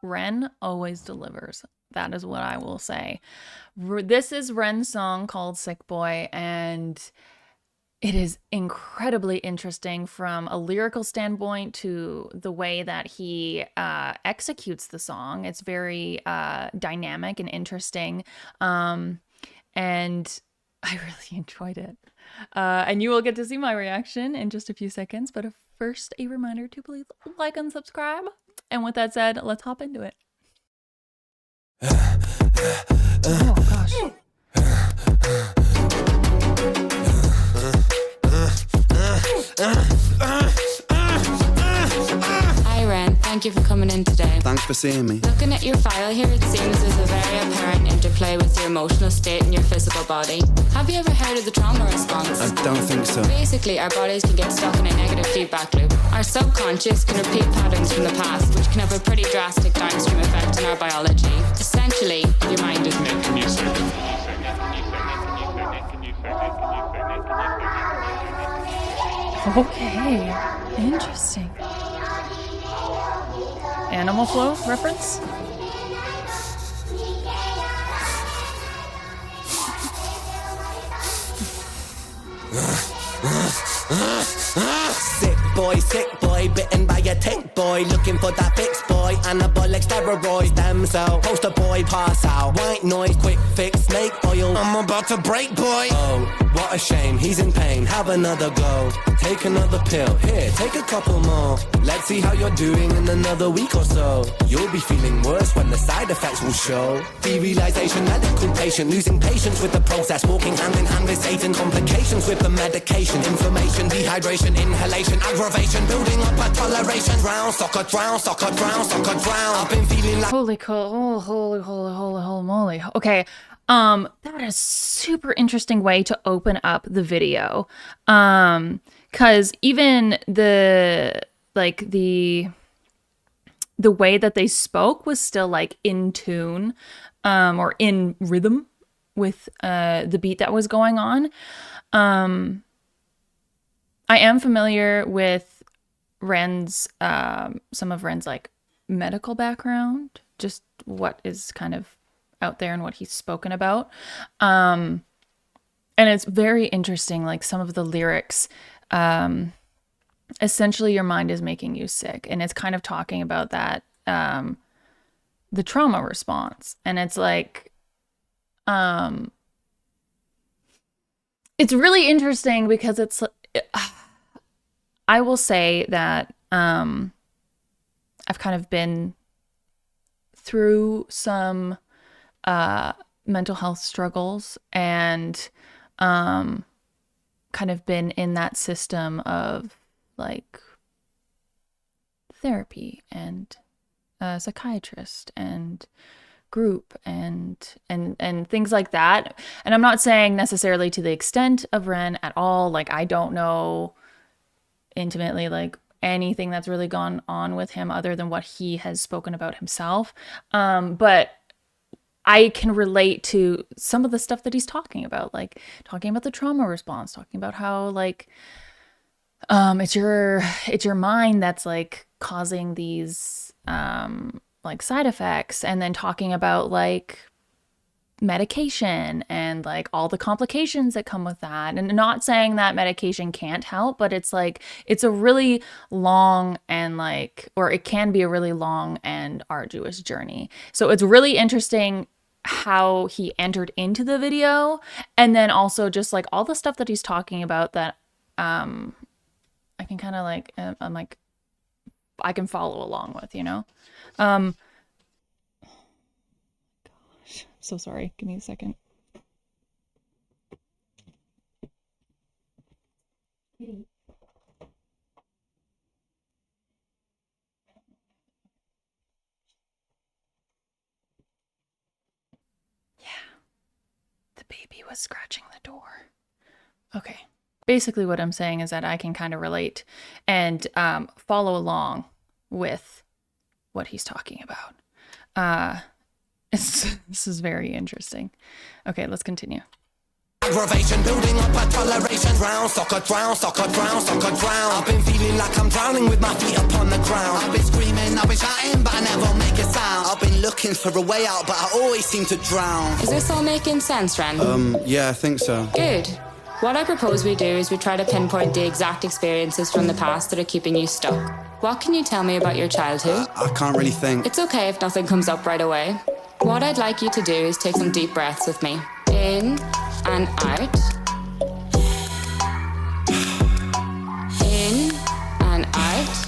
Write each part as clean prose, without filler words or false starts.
Ren always delivers. That is what I will say. This is Ren's song called Sick Boy, and it is incredibly interesting from a lyrical standpoint to the way that he executes the song. It's very dynamic and interesting, and I really enjoyed it. And you will get to see my reaction in just a few seconds, but first, a reminder to please like and subscribe. And with that said, let's hop into it. Oh gosh. Hi Ren, thank you for coming in today. Thanks for seeing me. Looking at your file here, it seems there's a very apparent interplay with your emotional state and your physical body. Have you ever heard of the trauma response? I don't think so. Basically, our bodies can get stuck in a negative feedback loop. Our subconscious can repeat patterns from the past, which can have a pretty drastic downstream effect on our biology. Essentially, your mind is making you sick. Okay, interesting. Animal Flow reference? Sick boy, bitten by a tick boy, looking for that fix boy, anabolic steroids, damn cell, poster boy, pass out, white noise, quick fix, snake oil, I'm about to break boy. Oh, what a shame, he's in pain, have another go, take another pill, here, take a couple more, let's see how you're doing in another week or so, you'll be feeling worse when the side effects will show, derealization, medical patient, losing patience with the process, walking hand in hand with Satan, complications with the medication, inflammation, dehydration, inhalation, aggravation, building up a toleration, drown, soccer, drown, soccer, drown, soccer, drown, I've been feeling like Holy holy moly. Okay. That is super interesting way to open up the video. 'Cause even the way that they spoke was still like in tune, or in rhythm with the beat that was going on. I am familiar with Ren's, some of Ren's like medical background, just what is kind of out there and what he's spoken about. And it's very interesting, like some of the lyrics, essentially your mind is making you sick. And it's kind of talking about that, the trauma response. And it's like, it's really interesting because it's, I will say that I've kind of been through some mental health struggles and kind of been in that system of like therapy and a psychiatrist and group and things like that. And I'm not saying necessarily to the extent of Ren at all. Like, I don't know intimately like anything that's really gone on with him other than what he has spoken about himself. But I can relate to some of the stuff that he's talking about, like talking about the trauma response, talking about how like it's your mind that's like causing these like side effects, and then talking about like medication and like all the complications that come with that. And not saying that medication can't help, but it's like it's a really long and like, or it can be a really long and arduous journey. So it's really interesting how he entered into the video, and then also just like all the stuff that he's talking about that I can kind of like I'm like I can follow along with, you know. Gosh, so sorry, give me a second. The baby was scratching the door. Okay. Basically what I'm saying is that I can kind of relate and follow along with what he's talking about. This is very interesting. Okay, let's continue. aggravation, building up a toleration, drown, soccer, drown, soccer, drown, soccer, drown. I've been feeling like I'm drowning with my feet upon the ground. I've been screaming, I've been shouting, but I never make a sound. looking for a way out, but I always seem to drown. Is this all making sense, Ren? Yeah, I think so. Good. What I propose we do is we try to pinpoint the exact experiences from the past that are keeping you stuck. What can you tell me about your childhood? I can't really think. It's okay if nothing comes up right away. What I'd like you to do is take some deep breaths with me. In and out. In and out.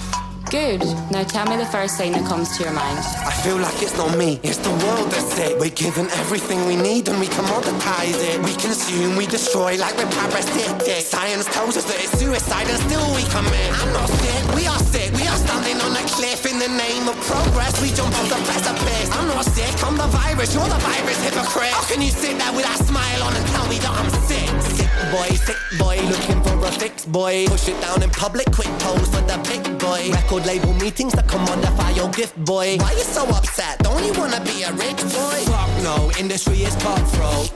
Good. Now tell me the first thing that comes to your mind. I feel like it's not me, it's the world that's sick. We're given everything we need and we commoditize it. We consume, we destroy like we're parasitic. Science tells us that it's suicide and still we commit. I'm not sick, we are sick. We are standing on a cliff in the name of progress. We jump off the precipice. I'm not sick, I'm the virus, you're the virus, hypocrite. How can you sit there with that smile on and tell me that I'm sick? Sick boy, looking for a fix, boy. Push it down in public, quick pose for the pick, boy. Record label meetings that commodify your gift, boy. Why you so upset? Don't you wanna be a rich boy? Fuck no, industry is cutthroat.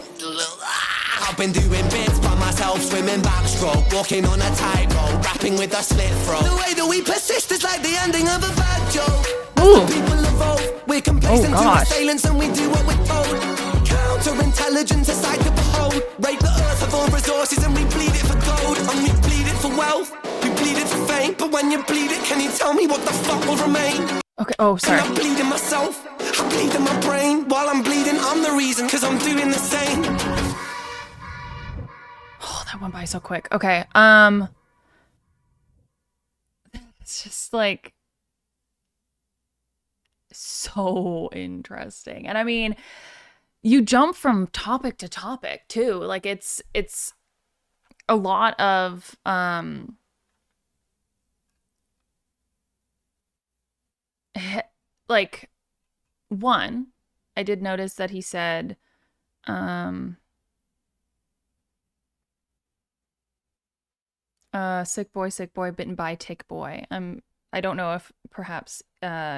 I've been doing bits by myself, swimming backstroke, walking on a tightrope, rapping with a slit throat. The way that we persist is like the ending of a bad joke. Ooh. People evolve, we're complacent to assailants and we do what we're told. Counterintelligence, a sight to behold. Rape the earth of all resources and we bleed it for gold. And we bleed it for wealth, we bleed it for fame. But when you bleed it, can you tell me what the fuck will remain? Okay, oh, sorry. And I'm bleeding myself, I'm bleeding my brain. While I'm bleeding, I'm the reason, cause I'm doing the same. Oh, that went by so quick. Okay, it's just like so interesting. And I mean, you jump from topic to topic too. Like it's a lot of like one, I did notice that he said sick boy, bitten by tick boy. I don't know if perhaps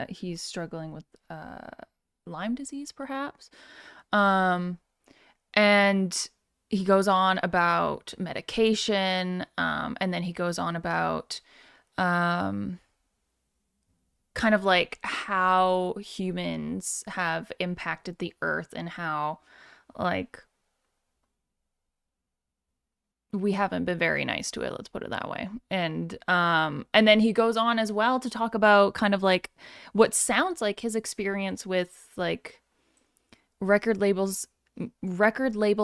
he's struggling with Lyme disease, perhaps. And he goes on about medication, and then he goes on about kind of like how humans have impacted the earth and how like we haven't been very nice to it, let's put it that way. And then he goes on as well to talk about kind of like what sounds like his experience with like record label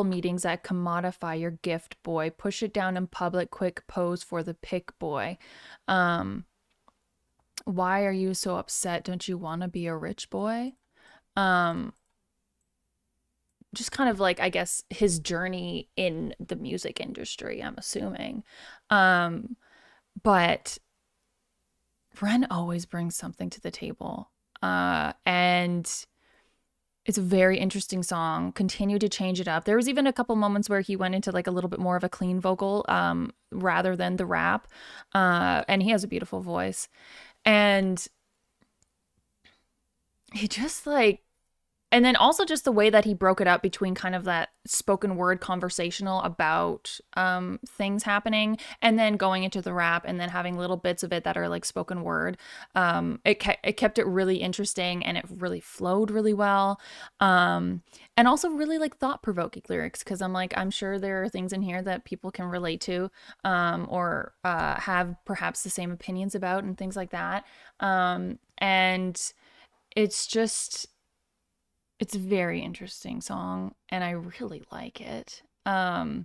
meetings that commodify your gift, boy. Push it down in public, quick pose for the pick, boy. Why are you so upset? Don't you want to be a rich boy? Just kind of like, I guess, his journey in the music industry, I'm assuming. But Ren always brings something to the table. And it's a very interesting song. Continue to change it up. There was even a couple moments where he went into like a little bit more of a clean vocal rather than the rap. And he has a beautiful voice. And he just like, and then also just the way that he broke it up between kind of that spoken word conversational about things happening and then going into the rap and then having little bits of it that are like spoken word. It kept it really interesting and it really flowed really well. And also really like thought-provoking lyrics, because I'm sure there are things in here that people can relate to or have perhaps the same opinions about and things like that. And it's a very interesting song, and I really like it. I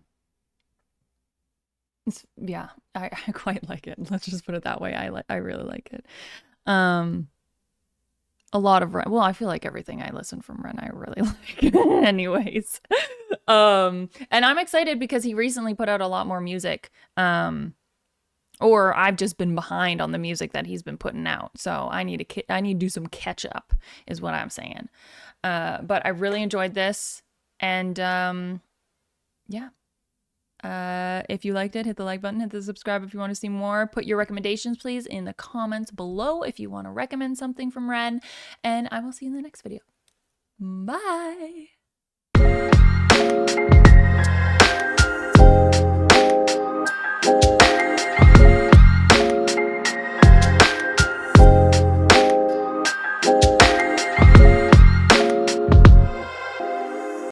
quite like it. Let's just put it that way. I really like it. A lot of Ren. Well, I feel like everything I listen from Ren, I really like. Anyways, and I'm excited because he recently put out a lot more music. Or I've just been behind on the music that he's been putting out, so I need to do some catch up, is what I'm saying. But I really enjoyed this, and if you liked it, hit the like button, hit the subscribe if you want to see more. Put your recommendations, please, in the comments below if you want to recommend something from Ren, and I will see you in the next video. Bye!